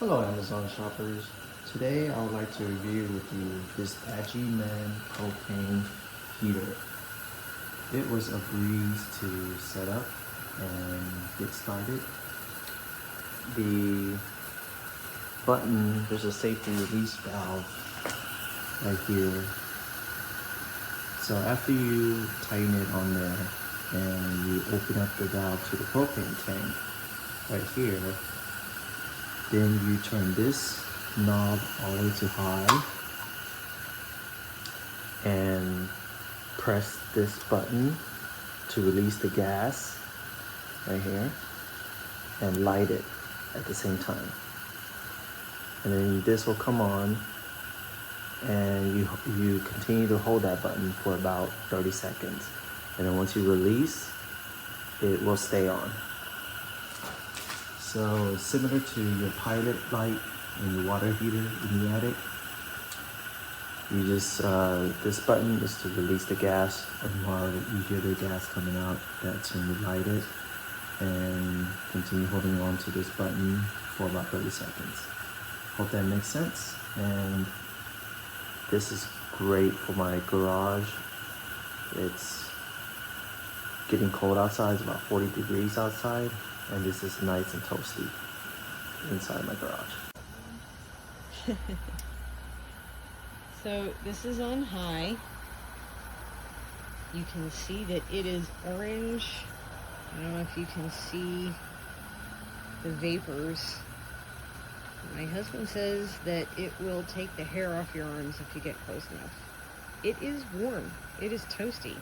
Hello Amazon shoppers. Today I would like to review with you this AgiiMan Propane heater. It was a breeze to set up and get started. The button, there's a safety release valve right here. So after you tighten it on there and you open up the valve to the propane tank right here, then you turn this knob all the way to high and press this button to release the gas right here and light it at the same time. And then this will come on and you continue to hold that button for about 30 seconds. And then once you release, it will stay on. So similar to your pilot light and your water heater in the attic, you just, this button is to release the gas, and while you hear the gas coming out, that's when you light it and continue holding on to this button for about 30 seconds. Hope that makes sense. And this is great for my garage. It's getting cold outside, it's about 40 degrees outside. And this is nice and toasty inside my garage. So this is on high. You can see that it is orange. I don't know if you can see the vapors. My husband says that it will take the hair off your arms if you get close enough. It is warm. It is toasty.